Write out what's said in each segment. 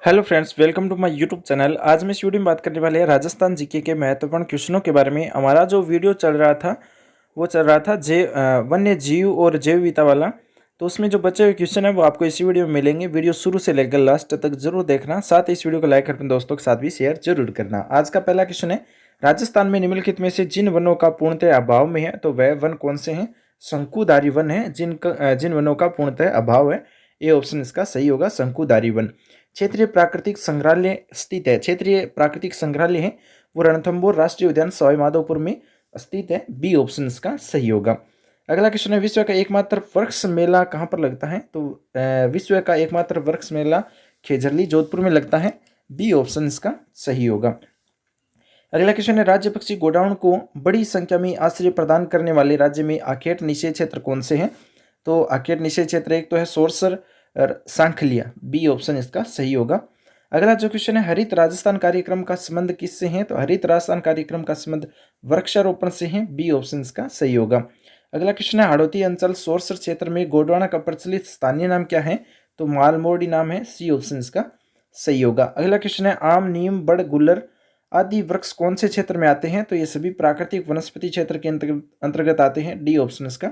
Hello friends, welcome to my YouTube channel. आज मैं इस वीडियो में बात करने वाले हैं राजस्थान जीके के महत्वपूर्ण क्वेश्चनों के बारे में। हमारा जो वीडियो चल रहा था वो चल रहा था वन्य जीव और जैव विविधता वाला। तो उसमें जो बचे हुए क्वेश्चन है वो आपको इसी वीडियो में मिलेंगे। वीडियो शुरू से लेकर लास्ट तक जरूर देखना, साथ ही इस वीडियो को लाइक कर अपने दोस्तों के साथ भी शेयर जरूर करना। आज का पहला क्वेश्चन है, राजस्थान में निम्नलिखित में से जिन वनों का पूर्णतः अभाव में है तो वह वन कौन से हैं? शंकुधारी वन है जिन वनों का पूर्णतः अभाव है। ये ऑप्शन इसका सही होगा, शंकुधारी वन। क्षेत्रीय प्राकृतिक संग्रहालय स्थित है, क्षेत्रीय प्राकृतिक संग्रहालय है वो रणथंभौर राष्ट्रीय उद्यान सवाई माधोपुर में स्थित है। बी ऑप्शन इसका सही होगा। अगला क्वेश्चन है, विश्व का एकमात्र वृक्ष मेला कहाँ पर लगता है? तो विश्व का एकमात्र वृक्ष मेला खेजरली जोधपुर में लगता है। बी ऑप्शन इसका सही होगा। अगला क्वेश्चन है, राज्य पक्षी गोडाउन को बड़ी संख्या में आश्रय प्रदान करने वाले राज्य में आखेट निषेध क्षेत्र कौन से हैं? तो आखेट निषेध क्षेत्र एक तो है सोरसर और सांखलिया। बी ऑप्शन इसका सही होगा। अगला जो क्वेश्चन है, हरित राजस्थान कार्यक्रम का संबंध किससे है? तो हरित राजस्थान कार्यक्रम का संबंध वृक्षारोपण से है। बी ऑप्शन इसका सही होगा। अगला क्वेश्चन है, हाड़ौती अंचल सोरसर क्षेत्र में गोंडवाना का प्रचलित स्थानीय नाम क्या है? तो मालमोड़ी नाम है। सी ऑप्शन इसका सही होगा। अगला क्वेश्चन है, आम, नीम, बड़, गुल्लर आदि वृक्ष कौन से क्षेत्र में आते हैं? तो ये सभी प्राकृतिक वनस्पति क्षेत्र के अंतर्गत आते हैं। डी ऑप्शन इसका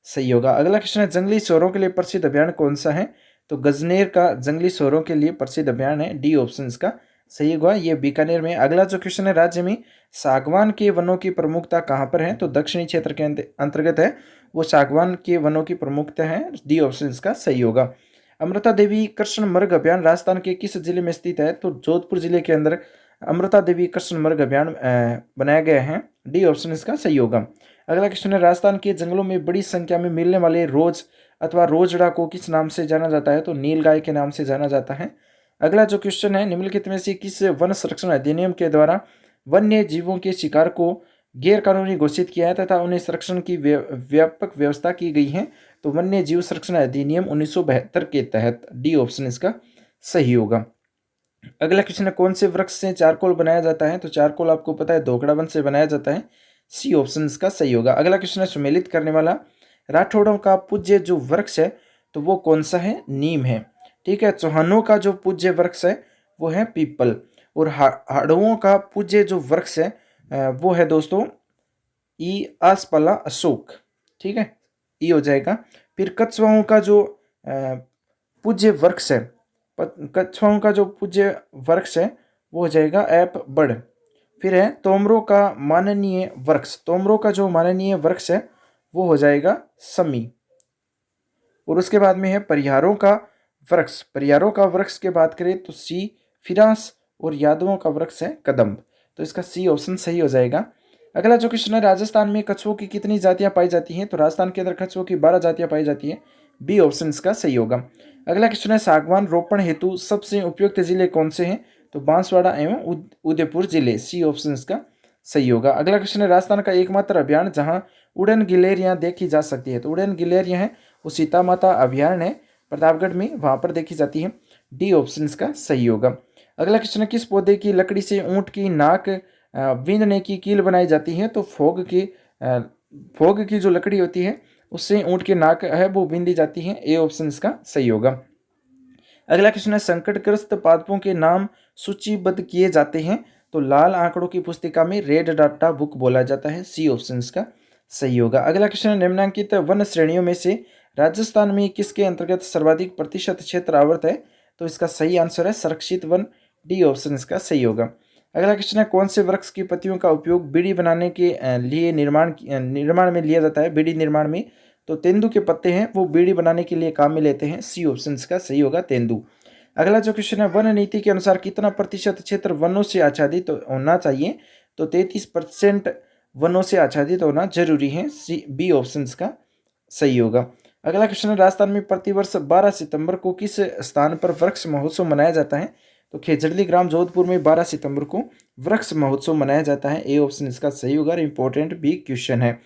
सही होगा। अगला क्वेश्चन है, जंगली सूअरों के लिए प्रसिद्ध अभ्यारण्य कौन सा है? तो गजनेर का जंगली सूअरों के लिए प्रसिद्ध अभ्यारण्य है। डी ऑप्शन इसका सही होगा, ये बीकानेर में। अगला जो क्वेश्चन है, राज्य में सागवान के वनों की प्रमुखता कहाँ पर है? तो दक्षिणी क्षेत्र के अंतर्गत है वो सागवान के वनों की प्रमुखता है। डी ऑप्शन इसका सही होगा। अमृता देवी कृष्ण मृग अभ्यारण्य राजस्थान के किस जिले में स्थित है? तो जोधपुर जिले के अंदर अमृता देवी कृष्ण मृग अभ्यारण्य बनाया गया है। डी ऑप्शन इसका सही होगा। अगला क्वेश्चन है, राजस्थान के जंगलों में बड़ी संख्या में मिलने वाले रोज अथवा रोजड़ा को किस नाम से जाना जाता है? तो नीलगाय के नाम से जाना जाता है। अगला जो क्वेश्चन है, निम्नलिखित में से किस वन संरक्षण अधिनियम के द्वारा वन्य जीवों के शिकार को गैर कानूनी घोषित किया है तथा उन्हें संरक्षण की व्यापक व्यवस्था की गई है? तो वन्य जीव संरक्षण अधिनियम 1972 के तहत। डी ऑप्शन इसका सही होगा। अगला क्वेश्चन है, कौन से वृक्ष से चारकोल बनाया जाता है? तो चारकोल आपको पता है दोगड़ा वन से बनाया जाता है। सी ऑप्शन इसका सही होगा। अगला क्वेश्चन है, सुमेलित करने वाला राठौड़ों का पूज्य जो वृक्ष है तो वो कौन सा है? नीम है। ठीक है। चौहानों का जो पूज्य वृक्ष है वो है पीपल। और हाड़ुओं का पूज्य जो वृक्ष है वो है दोस्तों आसपला अशोक। ठीक है, ये हो जाएगा। फिर कछुआओं का जो पूज्य वृक्ष है, कछुआओं का जो पूज्य वृक्ष है वो हो जाएगा ऐप बड़। फिर है तोमरों का माननीय वृक्ष, तोमरों का जो माननीय वृक्ष है वो हो जाएगा समी। और उसके बाद में है परिहारों का वृक्ष, परिहारों का वृक्ष के बात करें तो सी फिरास। और यादवों का वृक्ष है कदम्ब। तो इसका सी ऑप्शन सही हो जाएगा। अगला जो क्वेश्चन है, राजस्थान में कछुओं की कितनी जातियां पाई जाती हैं? तो राजस्थान के अंदर कछुओं की 12 जातियां पाई जाती हैं। बी ऑप्शन इसका सही होगा। अगला क्वेश्चन है, सागवान रोपण हेतु सबसे उपयुक्त जिले कौन से हैं? तो बांसवाड़ा एवं उदयपुर जिले। सी ऑप्शन इसका सही होगा। अगला क्वेश्चन है, राजस्थान का एकमात्र अभ्यारण्य जहां उड़न गिलहरियां देखी जा सकती है? तो उड़न गिलहरियां हैं वो सीता माता अभ्यारण्य है प्रतापगढ़ में, वहां पर देखी जाती है। डी ऑप्शन इसका सही होगा। अगला क्वेश्चन है, किस पौधे की लकड़ी से ऊंट की नाक बींदने की कील बनाई जाती है? तो फोग की जो लकड़ी होती है उससे ऊंट की नाक है वो बींदी जाती है। ए ऑप्शन इसका सही होगा। अगला क्वेश्चन है, संकटग्रस्त पादपों के नाम सूचीबद्ध किए जाते हैं? तो लाल आंकड़ों की पुस्तिका में रेड डाटा बुक बोला जाता है। सी ऑप्शन इसका सही होगा। अगला क्वेश्चन है, निम्नलिखित वन श्रेणियों में से राजस्थान में किसके अंतर्गत सर्वाधिक प्रतिशत क्षेत्र आवृत है? तो इसका सही आंसर है संरक्षित वन। डी ऑप्शन इसका सही होगा। अगला क्वेश्चन है, कौन से वृक्ष की पत्तियों का उपयोग बीड़ी बनाने के लिए निर्माण में लिया जाता है? बीड़ी निर्माण में तो तेंदू के पत्ते हैं वो बीड़ी बनाने के लिए काम में लेते हैं। सी ऑप्शन इसका सही होगा, तेंदू। अगला जो क्वेश्चन है, वन नीति के अनुसार कितना प्रतिशत क्षेत्र वनों से आच्छादित होना चाहिए? तो 33% वनों से आच्छादित होना जरूरी है। सी बी ऑप्शन इसका सही होगा। अगला क्वेश्चन है, राजस्थान में प्रतिवर्ष 12 सितंबर को किस स्थान पर वृक्ष महोत्सव मनाया जाता है? तो खेजड़ली ग्राम जोधपुर में 12 सितंबर को वृक्ष महोत्सव मनाया जाता है। ए ऑप्शन इसका सही होगा। इंपॉर्टेंट भी क्वेश्चन है।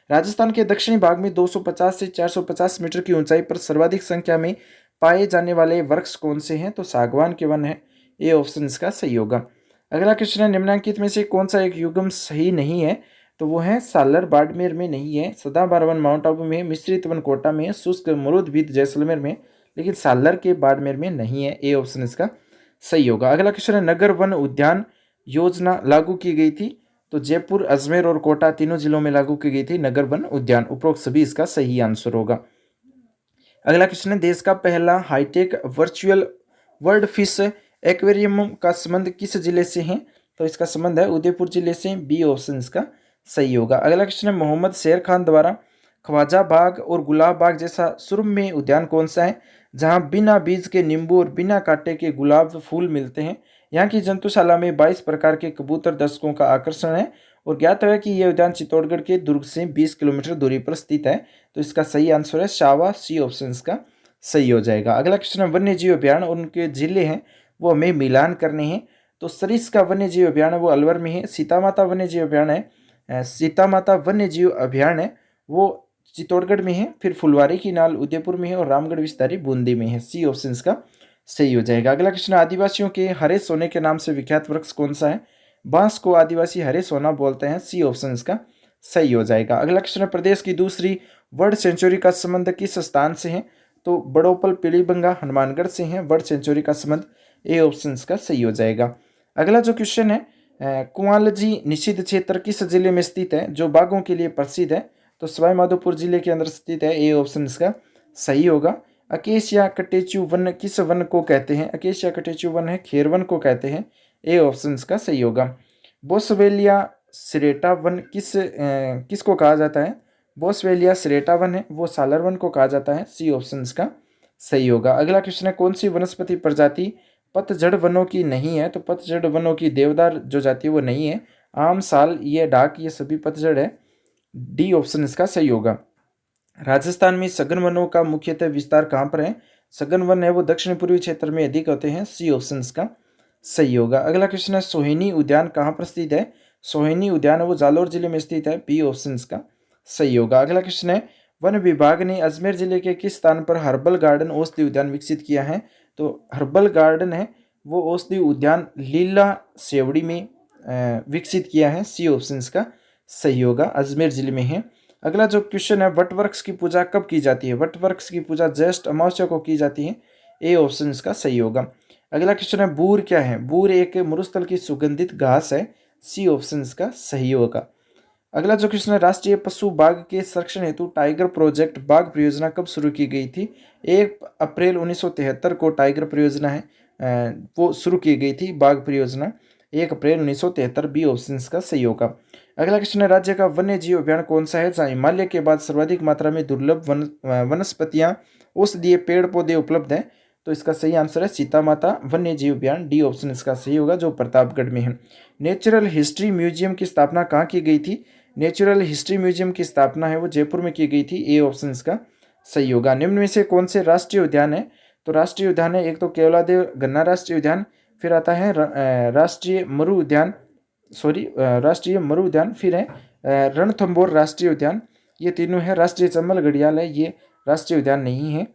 राजस्थान के दक्षिणी भाग में 250 से 450 मीटर की ऊंचाई पर सर्वाधिक संख्या में पाए जाने वाले वृक्ष कौन से हैं? तो सागवान के वन है। ए ऑप्शन इसका सही होगा। अगला क्वेश्चन है, निम्नलिखित में से कौन सा एक युग्म सही नहीं है? तो वो है सालर बाड़मेर में नहीं है, सदाबहार वन माउंट आबू में, मिश्रित वन कोटा में, शुष्क मरुद भित जैसलमेर में, लेकिन सालर के बाड़मेर में नहीं है। ए ऑप्शन इसका सही होगा। अगला क्वेश्चन है, नगर वन उद्यान योजना लागू की गई थी? तो जयपुर, अजमेर और कोटा तीनों जिलों में लागू की गई थी नगर वन उद्यान। उपरोक्त सभी इसका सही आंसर होगा। अगला क्वेश्चन है, देश का पहला high tech virtual world fish aquarium का संबंध किस जिले से है? तो इसका संबंध है उदयपुर जिले से। बी ऑप्शन इसका सही होगा। अगला क्वेश्चन है, मोहम्मद शेर खान द्वारा ख्वाजा बाग और गुलाब बाग जैसा सुरम्य उद्यान कौन सा है, जहां बिना बीज के नींबू और बिना कांटे के गुलाब फूल मिलते हैं? यहाँ की जंतुशाला में 22 प्रकार के कबूतर दर्शकों का आकर्षण है और ज्ञात है कि यह उद्यान चित्तौड़गढ़ के दुर्ग से 20 किलोमीटर दूरी पर स्थित है। तो इसका सही आंसर है शावा। सी ऑप्शन इसका सही हो जाएगा। अगला क्वेश्चन है, वन्य जीव अभ्यारण्य और उनके जिले हैं वो हमें मिलान करने हैं। तो सरिस्का वन्य जीव अभ्यारण्य वो अलवर में है। सीता माता वन्य जीव अभ्यारण्य है, सीता माता वन्य जीव अभ्यारण्य वो चित्तौड़गढ़ में है। फिर फुलवारी की नाल उदयपुर में है और रामगढ़ विस्तारी बूंदी में है। सी ऑप्शन इसका सही हो जाएगा। अगला क्वेश्चन, आदिवासियों के हरे सोने के नाम से विख्यात वृक्ष कौन सा है? बांस को आदिवासी हरे सोना बोलते हैं। सी ऑप्शन इसका सही हो जाएगा। अगला क्वेश्चन है, प्रदेश की दूसरी बर्ड सेंचुरी का संबंध किस स्थान से है? तो बड़ोपल पीलीबंगा हनुमानगढ़ से है बर्ड सेंचुरी का संबंध। ए ऑप्शन का सही हो जाएगा। अगला जो क्वेश्चन है, कुंवालजी निषिद्ध क्षेत्र किस जिले में स्थित है जो बाघों के लिए प्रसिद्ध है? तो सवाई माधोपुर जिले के अंदर स्थित है। ए ऑप्शन इसका सही होगा। अकेशिया कटेचु वन किस वन को कहते हैं? अकेशिया कटेचु वन है खेर वन को कहते हैं। ए ऑप्शन का सही होगा। बोसवेलिया सिरेटा वन किसको कहा जाता है? बोसवेलिया सिरेटा वन है वो सालर वन को कहा जाता है। सी ऑप्शन का सही होगा। अगला क्वेश्चन है, कौन सी वनस्पति प्रजाति पतझड़ वनों की नहीं है? तो पतझड़ वनों की देवदार जो जाति है वो नहीं है। आम, साल, ये डाक ये सभी पतझड़ है। डी ऑप्शन इसका सही होगा। राजस्थान में सघन वनों का मुख्यतः विस्तार कहाँ पर है? सघन वन है वो दक्षिण पूर्वी क्षेत्र में अधिक होते हैं। सी ऑप्शन का सही होगा। अगला क्वेश्चन है, सोहिनी उद्यान कहाँ पर स्थित है? सोहिनी उद्यान है वो जालौर जिले में स्थित है। बी ऑप्शन का सही होगा। अगला क्वेश्चन है, वन विभाग ने अजमेर जिले के किस स्थान पर हर्बल गार्डन औषधि उद्यान विकसित किया है? तो हर्बल गार्डन है वो औषधि उद्यान लीला सेवड़ी में विकसित किया है। सी ऑप्शन का सही होगा, अजमेर जिले में है। अगला जो क्वेश्चन है, वटवृक्ष की पूजा कब की जाती है? वटवृक्ष की पूजा ज्येष्ठ अमावस्या को की जाती है। ए ऑप्शन इसका सही होगा। अगला क्वेश्चन है, बूर क्या है? बूर एक मरुस्थल की सुगंधित घास है। सी ऑप्शन इसका सही होगा। अगला जो क्वेश्चन है, राष्ट्रीय पशु बाघ के संरक्षण हेतु टाइगर प्रोजेक्ट बाघ परियोजना कब शुरू की गई थी? 1 अप्रैल 1973 को टाइगर परियोजना है वो शुरू की गई थी। बाघ परियोजना 1 अप्रैल 1973। बी ऑप्शन का सही होगा। अगला क्वेश्चन है, राज्य का वन्य जीव अभ्यारण्य कौन सा है जहाँ हिमालय के बाद सर्वाधिक मात्रा में दुर्लभ वनस्पतियां औषधीय पेड़ पौधे उपलब्ध हैं? तो इसका सही आंसर है सीता माता वन्य जीव अभ्यारण्य। डी ऑप्शन इसका सही होगा जो प्रतापगढ़ में है। नेचुरल हिस्ट्री म्यूजियम की स्थापना कहाँ की गई थी? नेचुरल हिस्ट्री म्यूजियम की स्थापना है वो जयपुर में की गई थी। ए ऑप्शन इसका सही होगा। निम्न में से कौन से राष्ट्रीय उद्यान है? तो राष्ट्रीय उद्यान है एक तो केवलादेव गन्ना राष्ट्रीय उद्यान, फिर आता है राष्ट्रीय मरु उद्यान राष्ट्रीय मरु उद्यान, फिर है रणथंभौर राष्ट्रीय उद्यान। ये तीनों है। राष्ट्रीय चंबल घड़ियाल है ये राष्ट्रीय उद्यान नहीं है।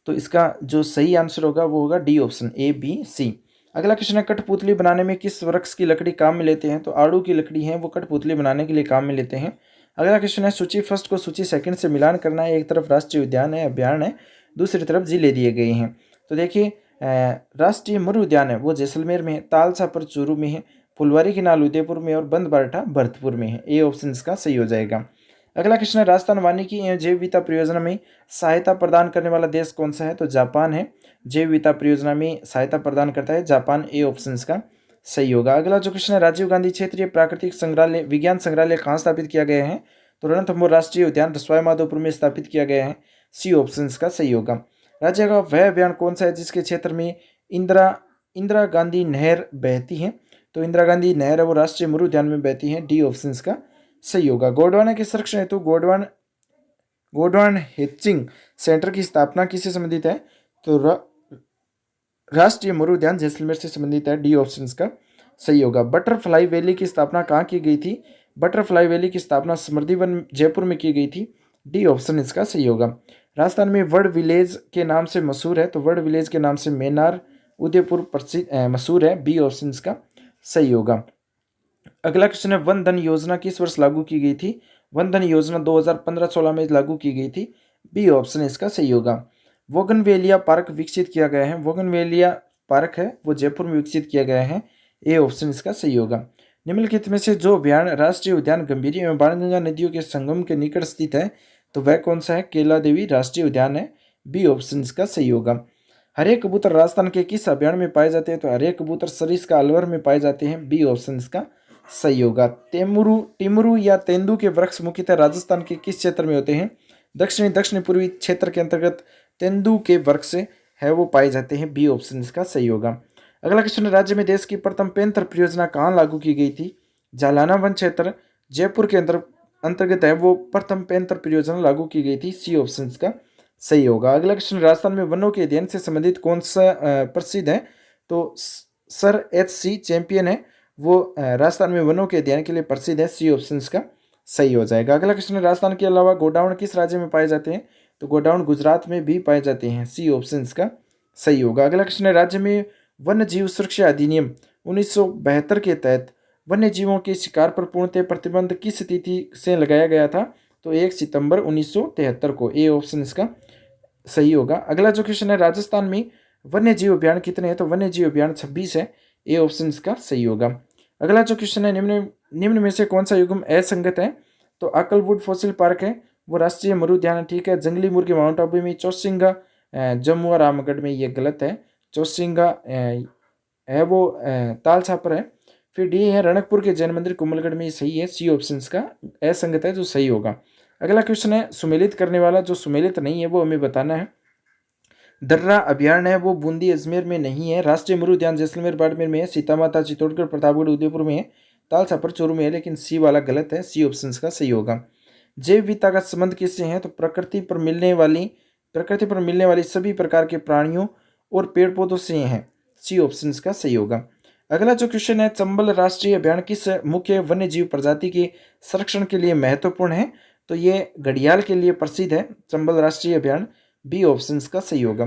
तो इसका जो सही आंसर होगा वो होगा D option, A B C. अगला क्वेश्चन है, कठपुतली बनाने में किस वृक्ष की लकड़ी काम में लेते हैं? तो आड़ू की लकड़ी है वो कठपुतली बनाने के लिए काम में लेते हैं। अगला क्वेश्चन है, सूची फर्स्ट को सूची सेकंड से मिलान करना है। एक तरफ राष्ट्रीय उद्यान है अभ्यारण्य है, दूसरी तरफ जिले दिए गए हैं। तो देखिए राष्ट्रीय मरु उद्यान है वो जैसलमेर में है, तालसा पर चूरू में है, फुलवारी की नाल उदयपुर में और बंदबारठा भरतपुर में है। ए ऑप्शन इसका सही हो जाएगा। अगला क्वेश्चन है, राजस्थान वानिकी एवं जैव विविधता परियोजना में सहायता प्रदान करने वाला देश कौन सा है? तो जापान है। जैव विविधता परियोजना में सहायता प्रदान करता है जापान। ए ऑप्शन का सही होगा। अगला जो क्वेश्चन है, राजीव गांधी क्षेत्रीय प्राकृतिक संग्रहालय विज्ञान संग्रहालय कहाँ स्थापित किया गया है? तो रणथंभौर राष्ट्रीय उद्यान सवाई माधोपुर में स्थापित किया गया है। सी ऑप्शन का सही होगा। राज्य का वह अभियान कौन सा है जिसके क्षेत्र में इंदिरा गांधी नहर बहती है? तो इंदिरा गांधी नहर है वो राष्ट्रीय मरु उद्यान में बहती है। डी ऑप्शन का सही होगा। गोंडवाना के संरक्षण हेतु गोंडवान हेचिंग सेंटर की स्थापना किससे संबंधित है? तो राष्ट्रीय मरु उद्यान जैसलमेर से संबंधित है। डी ऑप्शन का सही होगा। बटरफ्लाई वैली की स्थापना कहाँ की गई थी? बटरफ्लाई वैली की स्थापना समृद्धि वन जयपुर में की गई थी। डी ऑप्शन इसका सही होगा। राजस्थान में वर्ड विलेज के नाम से मशहूर है, तो वर्ड विलेज के नाम से मेनार उदयपुर प्रसिद्ध मशहूर है। बी ऑप्शन इसका सही होगा। अगला क्वेश्चन है, वन धन योजना किस वर्ष लागू की गई थी? वन धन योजना 2015-16 में लागू की गई थी। बी ऑप्शन इसका सही होगा। बोगनवेलिया पार्क विकसित किया गया है। बोगनवेलिया पार्क है वो जयपुर में विकसित किया गया है। ए ऑप्शन इसका सही होगा। निम्नलिखित में से जो अभ्यारण राष्ट्रीय उद्यान गंभीरी एवं बाणगंगा नदियों के संगम के निकट स्थित है तो वह कौन सा है? केला देवी राष्ट्रीय उद्यान है। बी ऑप्शन इसका सही होगा। हरे कबूतर राजस्थान के किस अभ्यारण्य में पाए जाते हैं? तो हरे कबूतर सरिस्का अलवर में पाए जाते हैं। बी ऑप्शन इसका सही होगा। टिमरू या तेंदू के वृक्ष मुख्यतः राजस्थान के किस क्षेत्र में होते हैं? दक्षिण पूर्वी क्षेत्र के अंतर्गत तेंदू के वृक्ष है वो पाए जाते हैं। बी ऑप्शन इसका सही होगा। अगला क्वेश्चन, राज्य में देश की प्रथम पेंथर परियोजना कहाँ लागू की गई थी? जालाना वन क्षेत्र जयपुर के अंतर्गत है वो प्रथम पेंथर परियोजना लागू की गई थी। सी ऑप्शन इसका सही होगा। अगला क्वेश्चन, राजस्थान में वनों के अध्ययन से संबंधित कौन सा प्रसिद्ध है? तो सर एच.सी. चैंपियन है वो राजस्थान में वनों के अध्ययन के लिए प्रसिद्ध है। सी ऑप्शन इसका सही हो जाएगा। अगला क्वेश्चन, राजस्थान के अलावा गोडाउन किस राज्य में पाए जाते हैं? तो गोडाउन गुजरात में भी पाए जाते हैं। सी ऑप्शन इसका सही होगा। अगला क्वेश्चन, राज्य में वन्य जीव सुरक्षा अधिनियम 1972 के तहत वन्य जीवों के शिकार पर पूर्णतः प्रतिबंध किस तिथि से लगाया गया था? तो 1 सितंबर 1973 को। ए ऑप्शन इसका सही होगा। अगला जो क्वेश्चन है, राजस्थान में वन्य जीव अभियान कितने हैं? तो वन्य जीव अभियान 26 है। ए ऑप्शन इसका सही होगा। अगला जो क्वेश्चन है, निम्न में से कौन सा युग्म असंगत है? तो अकलवुड फॉसिल पार्क है वो राष्ट्रीय मरु उद्यान है। ठीक है। जंगली मुर्गी माउंट आबू में, चौसिंगा जम्मू और रामगढ़ में, ये गलत है। चौसिंगा है वो ताल छापर है। फिर डी है रणकपुर के जैन मंदिर कोमलगढ़ में, ये सही है। सी ऑप्शन का असंगत है जो सही होगा। अगला क्वेश्चन है, सुमेलित करने वाला जो सुमेलित नहीं है वो हमें बताना है। दर्रा अभ्यारण्य है वो बूंदी अजमेर में नहीं है। राष्ट्रीय मरु उद्यान जैसलमेर बाड़मेर में है। सीता माता चित्तौड़गढ़ प्रतापगढ़ उदयपुर में है। ताल छापर चूरू में है, लेकिन सी वाला गलत है। सी ऑप्शन का सही होगा। जैव विविधता का संबंध किससे है? तो प्रकृति पर मिलने वाली सभी प्रकार के प्राणियों और पेड़ पौधों से हैं। सी ऑप्शन का सही होगा। अगला जो क्वेश्चन है, चंबल राष्ट्रीय अभ्यारण्य किस मुख्य वन्य जीव प्रजाति के संरक्षण के लिए महत्वपूर्ण है? तो ये घड़ियाल के लिए प्रसिद्ध है चंबल राष्ट्रीय अभ्यारण्य। बी ऑप्शन का सही होगा।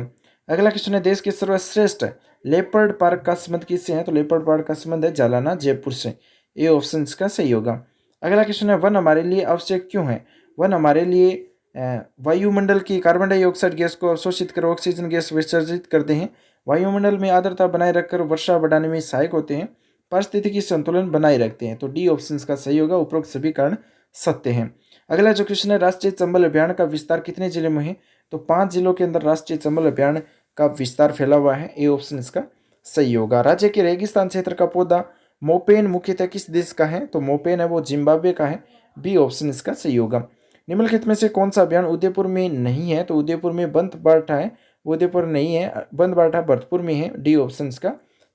अगला क्वेश्चन है, देश के सर्वश्रेष्ठ लेपर्ड पार्क का संबंध किससे है? तो लेपर्ड पार्क का संबंध है जालाना जयपुर से। ए ऑप्शन का सही होगा। अगला क्वेश्चन है, वन हमारे लिए आवश्यक क्यों है? वन हमारे लिए वायुमंडल की कार्बन डाइऑक्साइड गैस को अवशोषित कर ऑक्सीजन गैस विसर्जित करते हैं। वायुमंडल में आर्द्रता बनाए रखकर वर्षा बढ़ाने में सहायक होते हैं। पारिस्थितिकी संतुलन बनाए रखते हैं। तो डी ऑप्शन का सही होगा। उपरोक्त सभी कारण सत्य हैं। अगला जो क्वेश्चन है, राष्ट्रीय चंबल अभ्यारण्य का विस्तार कितने जिले में है? तो 5 जिलों के अंदर राष्ट्रीय चंबल अभ्यारण्य का विस्तार फैला हुआ है। ए ऑप्शन इसका सही होगा। राज्य के रेगिस्तान क्षेत्र का पौधा मोपेन मुख्यतः किस देश का है? तो मोपेन है वो जिम्बाब्वे का है। बी ऑप्शन इसका सही होगा। निम्नलिखित में से कौन सा अभ्यारण्य उदयपुर में नहीं है? तो उदयपुर में बंदबाठा है, उदयपुर नहीं है। बंदबाठा भरतपुर में है। डी ऑप्शन का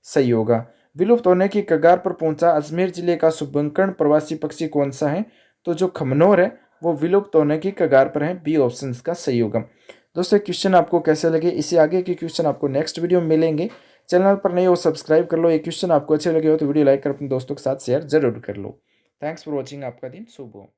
सही होगा। विलुप्त होने की कगार पर पहुंचा अजमेर जिले का शुभंकर्ण प्रवासी पक्षी कौन सा है? तो जो खमनोर है वो विलुप्त होने की कगार पर है। बी ऑप्शन का सही होगा। दोस्तों क्वेश्चन आपको कैसे लगे? इससे आगे के क्वेश्चन आपको नेक्स्ट वीडियो में मिलेंगे। चैनल पर नए हो सब्सक्राइब कर लो। ये क्वेश्चन आपको अच्छे लगे हो तो वीडियो लाइक कर अपने दोस्तों के साथ शेयर जरूर कर लो। Thanks for watching. आपका दिन शुभ हो।